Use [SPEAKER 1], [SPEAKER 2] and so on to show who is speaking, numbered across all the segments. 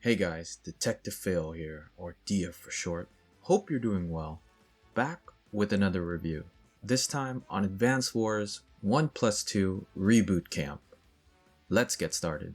[SPEAKER 1] Hey guys, Detective Fail here, or Dia for short. Hope you're doing well. Back with another review. This time on Advance Wars 1+2 Reboot Camp. Let's get started.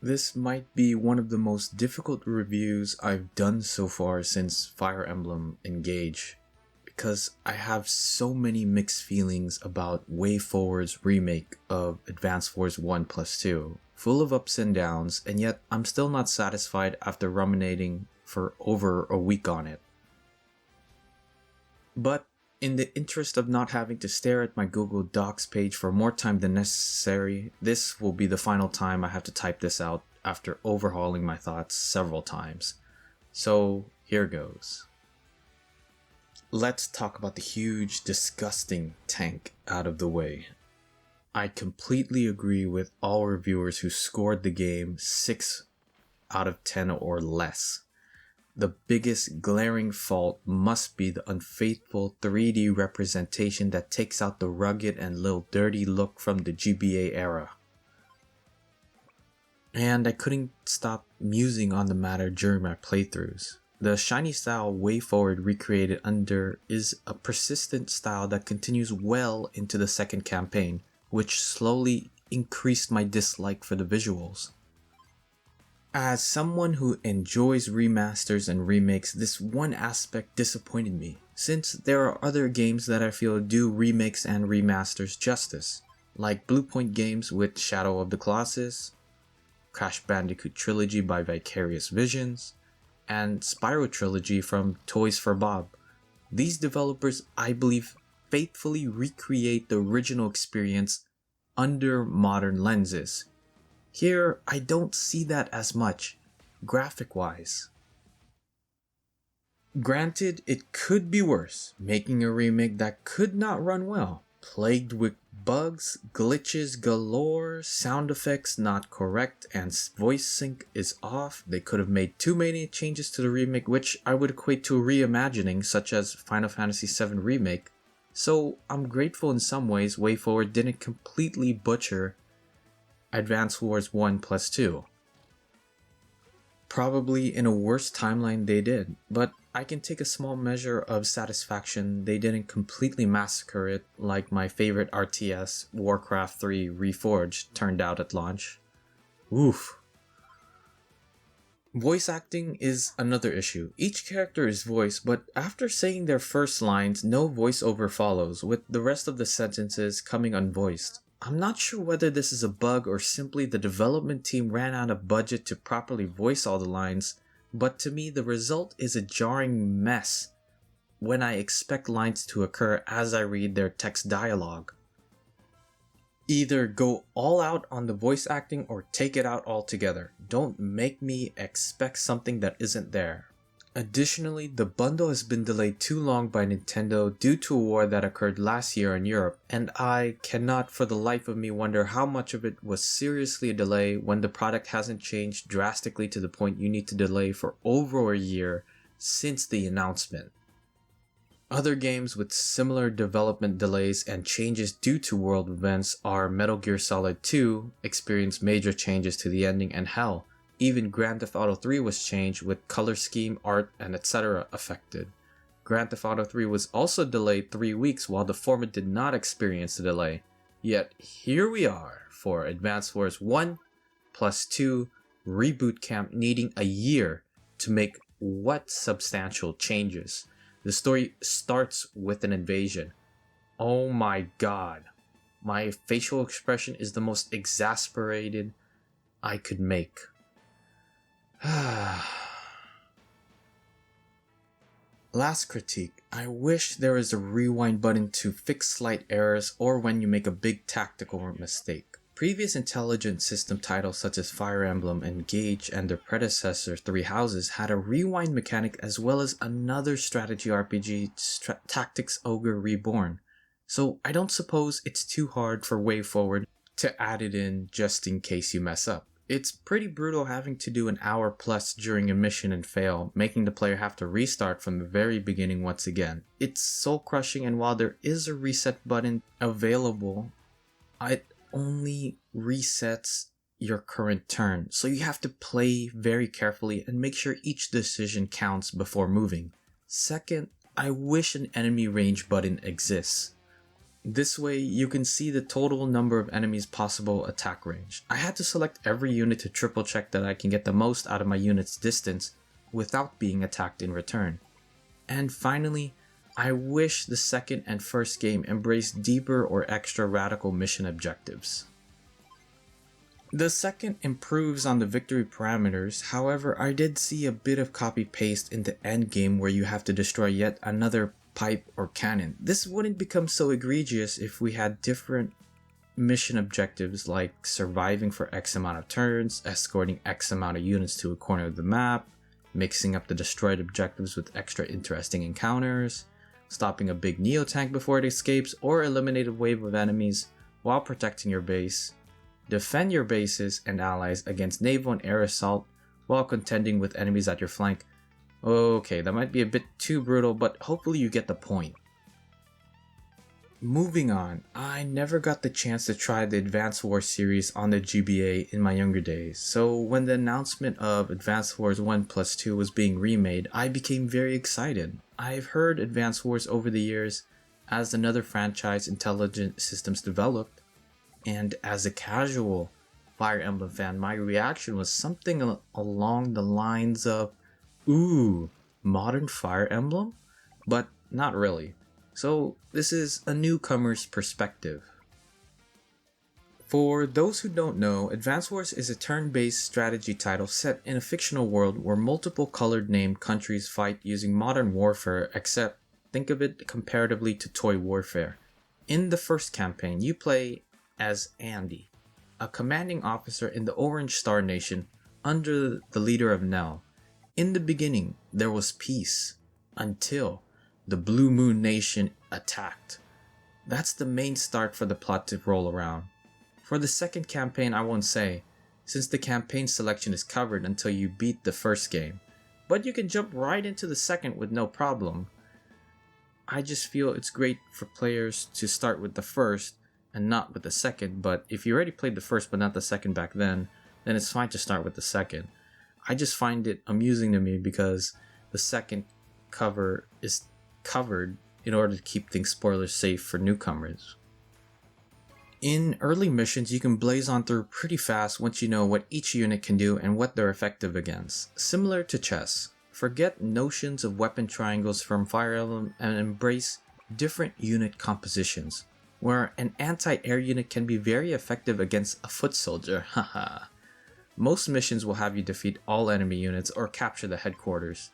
[SPEAKER 1] This might be one of the most difficult reviews I've done so far since Fire Emblem Engage, because I have so many mixed feelings about WayForward's remake of Advance Wars 1+2. Full of ups and downs, and yet I'm still not satisfied after ruminating for over a week on it. But in the interest of not having to stare at my Google Docs page for more time than necessary, this will be the final time I have to type this out after overhauling my thoughts several times. So here goes. Let's talk about the huge, disgusting tank out of the way. I completely agree with all reviewers who scored the game 6 out of 10 or less. The biggest glaring fault must be the unfaithful 3D representation that takes out the rugged and little dirty look from the GBA era. And I couldn't stop musing on the matter during my playthroughs. The shiny style WayForward recreated under is a persistent style that continues well into the second campaign, which slowly increased my dislike for the visuals. As someone who enjoys remasters and remakes, this one aspect disappointed me, since there are other games that I feel do remakes and remasters justice, like Bluepoint Games with Shadow of the Colossus, Crash Bandicoot Trilogy by Vicarious Visions, and Spyro Trilogy from Toys for Bob. These developers, I believe, faithfully recreate the original experience under modern lenses. Here, I don't see that as much, graphic-wise. Granted, it could be worse, making a remake that could not run well, plagued with bugs, glitches galore, sound effects not correct, and voice sync is off. They could have made too many changes to the remake, which I would equate to reimagining, such as Final Fantasy VII Remake. So I'm grateful in some ways WayForward didn't completely butcher Advance Wars 1+2. Probably in a worse timeline they did, but I can take a small measure of satisfaction they didn't completely massacre it like my favorite RTS, Warcraft 3 Reforged, turned out at launch. Oof. Voice acting is another issue. Each character is voiced, but after saying their first lines, no voiceover follows, with the rest of the sentences coming unvoiced. I'm not sure whether this is a bug or simply the development team ran out of budget to properly voice all the lines, but to me the result is a jarring mess when I expect lines to occur as I read their text dialogue. Either go all out on the voice acting or take it out altogether. Don't make me expect something that isn't there. Additionally, the bundle has been delayed too long by Nintendo due to a war that occurred last year in Europe, and I cannot for the life of me wonder how much of it was seriously a delay when the product hasn't changed drastically to the point you need to delay for over a year since the announcement. Other games with similar development delays and changes due to world events are Metal Gear Solid 2 experienced major changes to the ending, and hell, even Grand Theft Auto 3 was changed with color scheme, art, and etc. affected. Grand Theft Auto 3 was also delayed 3 weeks while the former did not experience a delay. Yet here we are for Advance Wars 1+2 Reboot Camp needing a year to make what substantial changes? The story starts with an invasion. Oh my god. My facial expression is the most exasperated I could make. Last critique. I wish there was a rewind button to fix slight errors or when you make a big tactical mistake. Previous intelligent system titles such as Fire Emblem, Engage, and their predecessor Three Houses had a rewind mechanic as well as another strategy RPG, Tactics Ogre Reborn. So I don't suppose it's too hard for WayForward to add it in just in case you mess up. It's pretty brutal having to do an hour plus during a mission and fail, making the player have to restart from the very beginning once again. It's soul crushing, and while there is a reset button available, it only resets your current turn, so you have to play very carefully and make sure each decision counts before moving. Second, I wish an enemy range button exists. This way, you can see the total number of enemies' possible attack range. I had to select every unit to triple check that I can get the most out of my unit's distance without being attacked in return. And finally, I wish the second and first game embraced deeper or extra radical mission objectives. The second improves on the victory parameters, however I did see a bit of copy-paste in the end game where you have to destroy yet another pipe or cannon. This wouldn't become so egregious if we had different mission objectives like surviving for X amount of turns, escorting X amount of units to a corner of the map, mixing up the destroyed objectives with extra interesting encounters, stopping a big Neo tank before it escapes, or eliminate a wave of enemies while protecting your base. Defend your bases and allies against naval and air assault while contending with enemies at your flank. Okay, that might be a bit too brutal, but hopefully you get the point. Moving on, I never got the chance to try the Advance Wars series on the GBA in my younger days, so when the announcement of Advance Wars 1+2 was being remade, I became very excited. I've heard Advance Wars over the years as another franchise Intelligent Systems developed, and as a casual Fire Emblem fan, my reaction was something along the lines of, ooh, modern Fire Emblem? But not really. So this is a newcomer's perspective. For those who don't know, Advance Wars is a turn-based strategy title set in a fictional world where multiple colored named countries fight using modern warfare, except think of it comparatively to toy warfare. In the first campaign, you play as Andy, a commanding officer in the Orange Star Nation under the leader of Nell. In the beginning, there was peace until the Blue Moon Nation attacked. That's the main start for the plot to roll around. For the second campaign, I won't say, since the campaign selection is covered until you beat the first game, but you can jump right into the second with no problem. I just feel it's great for players to start with the first and not with the second, but if you already played the first but not the second back then it's fine to start with the second. I just find it amusing to me because the second cover is covered in order to keep things spoiler safe for newcomers. In early missions, you can blaze on through pretty fast once you know what each unit can do and what they're effective against. Similar to chess, forget notions of weapon triangles from Fire Emblem and embrace different unit compositions, where an anti-air unit can be very effective against a foot soldier, haha. Most missions will have you defeat all enemy units or capture the headquarters.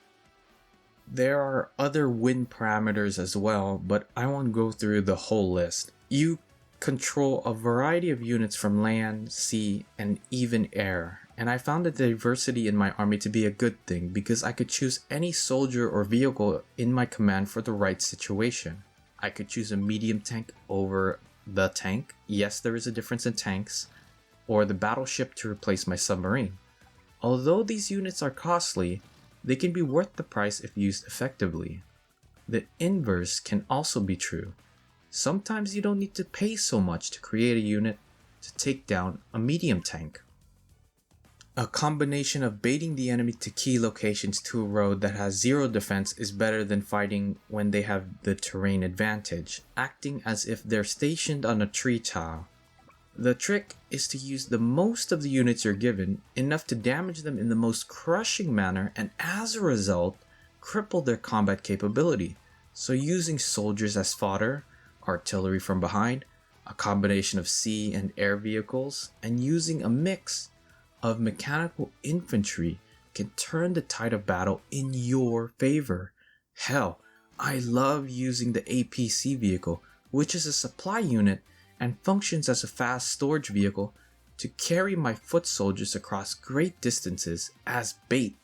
[SPEAKER 1] There are other win parameters as well, but I won't go through the whole list. You control a variety of units from land, sea, and even air, and I found the diversity in my army to be a good thing because I could choose any soldier or vehicle in my command for the right situation. I could choose a medium tank over the tank. Yes, there is a difference in tanks. Or the battleship to replace my submarine. Although these units are costly, they can be worth the price if used effectively. The inverse can also be true. Sometimes you don't need to pay so much to create a unit to take down a medium tank. A combination of baiting the enemy to key locations to a road that has zero defense is better than fighting when they have the terrain advantage, acting as if they're stationed on a tree tile. The trick is to use the most of the units you're given, enough to damage them in the most crushing manner, and as a result, cripple their combat capability. So using soldiers as fodder, artillery from behind, a combination of sea and air vehicles, and using a mix of mechanical infantry can turn the tide of battle in your favor. Hell, I love using the APC vehicle, which is a supply unit and functions as a fast storage vehicle to carry my foot soldiers across great distances as bait.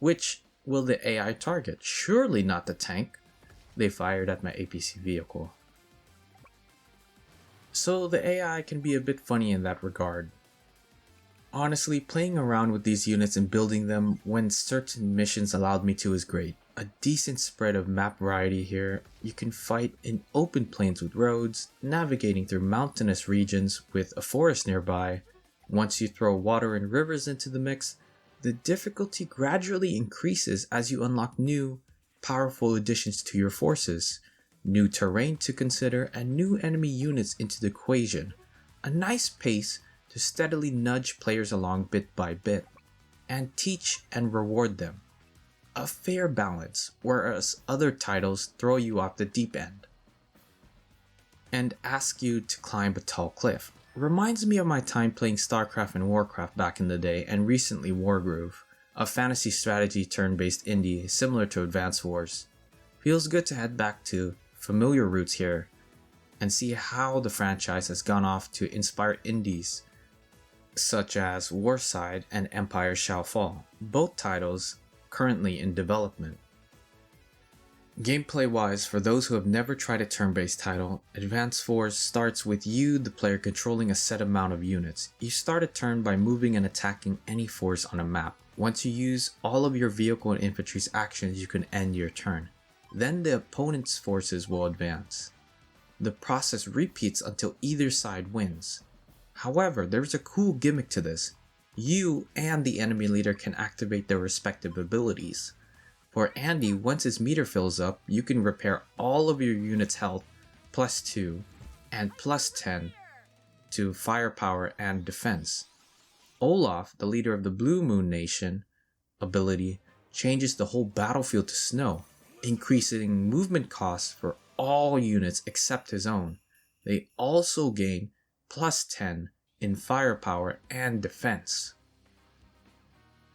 [SPEAKER 1] Which will the AI target? Surely not the tank. They fired at my APC vehicle. So the AI can be a bit funny in that regard. Honestly, playing around with these units and building them when certain missions allowed me to is great. A decent spread of map variety here. You can fight in open plains with roads, navigating through mountainous regions with a forest nearby, Once you throw water and rivers into the mix, the difficulty gradually increases as you unlock new, powerful additions to your forces, new terrain to consider, and new enemy units into the equation. A nice pace to steadily nudge players along bit by bit, and teach and reward them. A fair balance, whereas other titles throw you off the deep end and ask you to climb a tall cliff. Reminds me of my time playing StarCraft and Warcraft back in the day, and recently Wargroove, a fantasy strategy turn-based indie similar to Advance Wars. Feels good to head back to familiar roots here and see how the franchise has gone off to inspire indies such as Warside and Empire Shall Fall, both titles currently in development. Gameplay-wise, for those who have never tried a turn-based title, Advance Wars starts with you, the player, controlling a set amount of units. You start a turn by moving and attacking any force on a map. Once you use all of your vehicle and infantry's actions, you can end your turn. Then the opponent's forces will advance. The process repeats until either side wins. However, there's a cool gimmick to this. You and the enemy leader can activate their respective abilities. For Andy, once his meter fills up, you can repair all of your unit's health +2 and +10 to firepower and defense. Olaf, the leader of the Blue Moon Nation ability, changes the whole battlefield to snow, increasing movement costs for all units except his own. They also gain +10 in firepower and defense.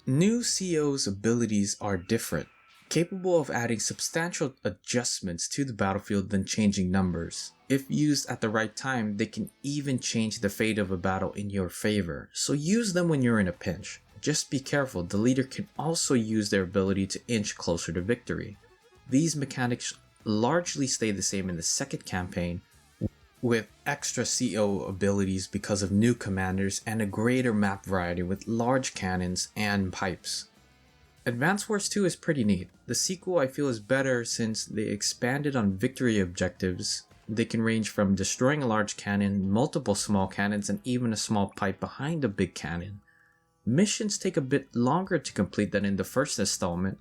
[SPEAKER 1] New CO's abilities are different, capable of adding substantial adjustments to the battlefield than changing numbers. If used at the right time, they can even change the fate of a battle in your favor, so use them when you're in a pinch. Just be careful, the leader can also use their ability to inch closer to victory. These mechanics largely stay the same in the second campaign, with extra CO abilities because of new commanders and a greater map variety with large cannons and pipes. Advance Wars 2 is pretty neat. The sequel I feel is better since they expanded on victory objectives. They can range from destroying a large cannon, multiple small cannons, and even a small pipe behind a big cannon. Missions take a bit longer to complete than in the first installment,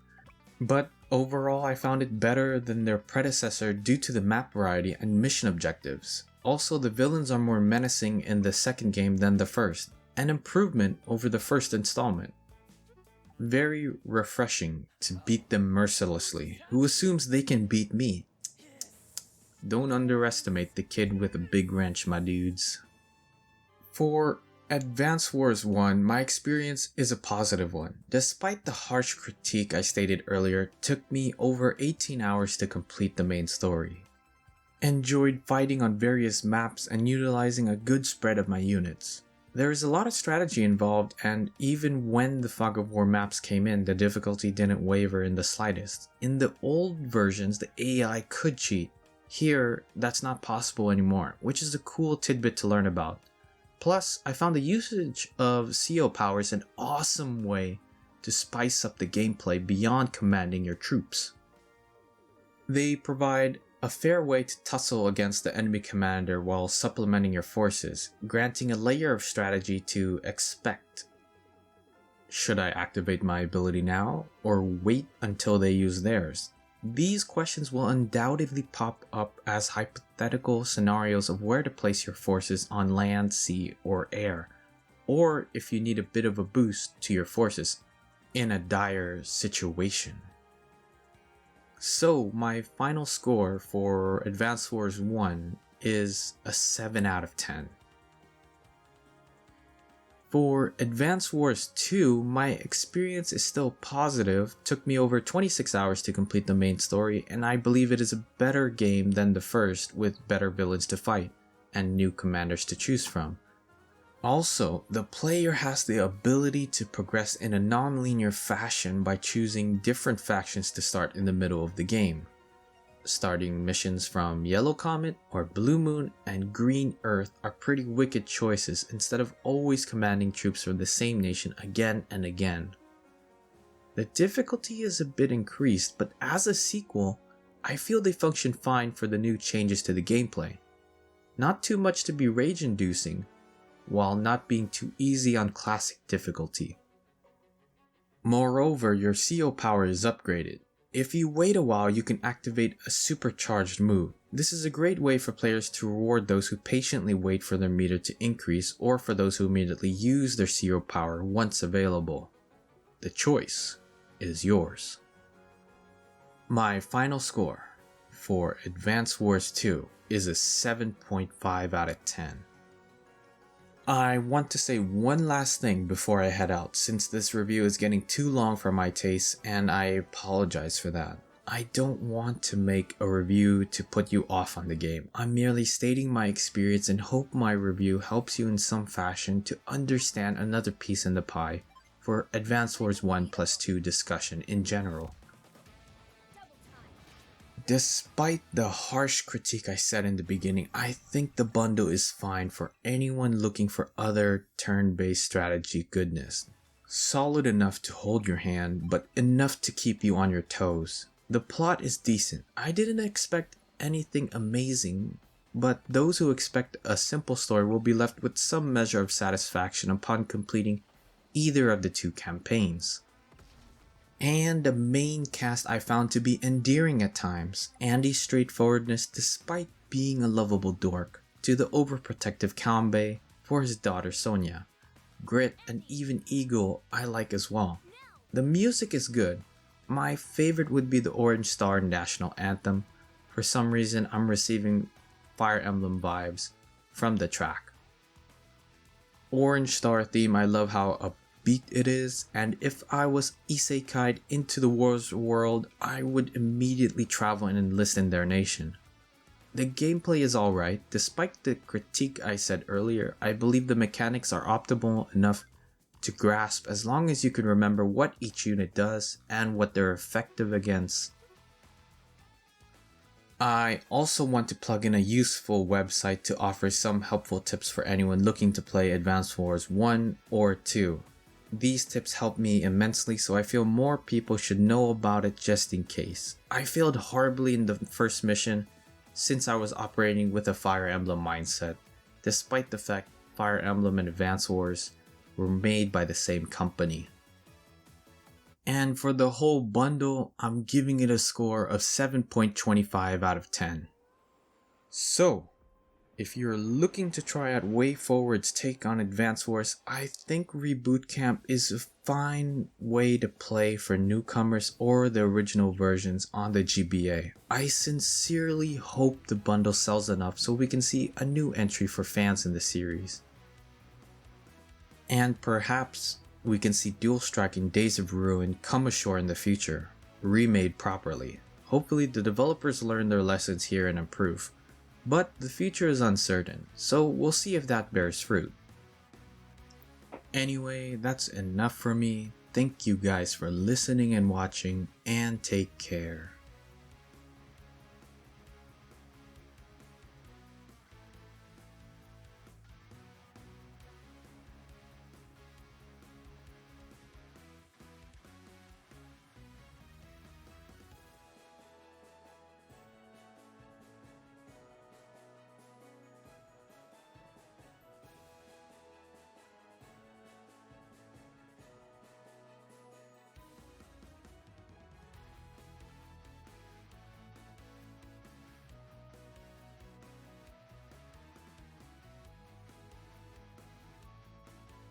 [SPEAKER 1] but overall I found it better than their predecessor due to the map variety and mission objectives. Also, the villains are more menacing in the second game than the first, an improvement over the first installment. Very refreshing to beat them mercilessly. Who assumes they can beat me? Don't underestimate the kid with a big wrench, my dudes. For Advance Wars 1, my experience is a positive one. Despite the harsh critique I stated earlier, it took me over 18 hours to complete the main story. Enjoyed fighting on various maps and utilizing a good spread of my units. There is a lot of strategy involved, and even when the Fog of War maps came in, the difficulty didn't waver in the slightest. In the old versions, the AI could cheat. Here, that's not possible anymore, which is a cool tidbit to learn about. Plus, I found the usage of CO powers an awesome way to spice up the gameplay beyond commanding your troops. They provide a fair way to tussle against the enemy commander while supplementing your forces, granting a layer of strategy to expect. Should I activate my ability now, or wait until they use theirs? These questions will undoubtedly pop up as hypothetical scenarios of where to place your forces on land, sea, or air, or if you need a bit of a boost to your forces in a dire situation. So my final score for Advance Wars 1 is a 7 out of 10. For Advance Wars 2, my experience is still positive. Took me over 26 hours to complete the main story, and I believe it is a better game than the first, with better villains to fight and new commanders to choose from. Also, the player has the ability to progress in a non-linear fashion by choosing different factions to start in the middle of the game. Starting missions from Yellow Comet or Blue Moon and Green Earth are pretty wicked choices instead of always commanding troops from the same nation again and again. The difficulty is a bit increased, but as a sequel, I feel they function fine for the new changes to the gameplay. Not too much to be rage-inducing, while not being too easy on classic difficulty. Moreover, your CO power is upgraded. If you wait a while, you can activate a supercharged move. This is a great way for players to reward those who patiently wait for their meter to increase, or for those who immediately use their CO power once available. The choice is yours. My final score for Advance Wars 2 is a 7.5 out of 10. I want to say one last thing before I head out, since this review is getting too long for my taste, and I apologize for that. I don't want to make a review to put you off on the game. I'm merely stating my experience and hope my review helps you in some fashion to understand another piece in the pie for Advance Wars 1 plus 2 discussion in general. Despite the harsh critique I said in the beginning, I think the bundle is fine for anyone looking for other turn-based strategy goodness. Solid enough to hold your hand, but enough to keep you on your toes. The plot is decent. I didn't expect anything amazing, but those who expect a simple story will be left with some measure of satisfaction upon completing either of the two campaigns. And the main cast I found to be endearing at times. Andy's straightforwardness despite being a lovable dork, to the overprotective Kanbei for his daughter Sonia. Grit and even Eagle I like as well. The music is good. My favorite would be the Orange Star National Anthem. For some reason I'm receiving Fire Emblem vibes from the track. Orange Star theme, I love how upbeat it is, and if I was isekai'd into the war's world, I would immediately travel and enlist in their nation. The gameplay is alright. Despite the critique I said earlier, I believe the mechanics are optimal enough to grasp as long as you can remember what each unit does and what they're effective against. I also want to plug in a useful website to offer some helpful tips for anyone looking to play Advance Wars 1 or 2. These tips help me immensely, so I feel more people should know about it just in case. I failed horribly in the first mission since I was operating with a Fire Emblem mindset, despite the fact Fire Emblem and Advance Wars were made by the same company. And for the whole bundle, I'm giving it a score of 7.25 out of 10. So, if you're looking to try out WayForward's take on Advance Wars, I think Reboot Camp is a fine way to play for newcomers or the original versions on the GBA. I sincerely hope the bundle sells enough so we can see a new entry for fans in the series. And perhaps we can see Dual Strike and Days of Ruin come ashore in the future, remade properly. Hopefully the developers learn their lessons here and improve. But the future is uncertain, so we'll see if that bears fruit. Anyway, that's enough for me. Thank you guys for listening and watching, and take care.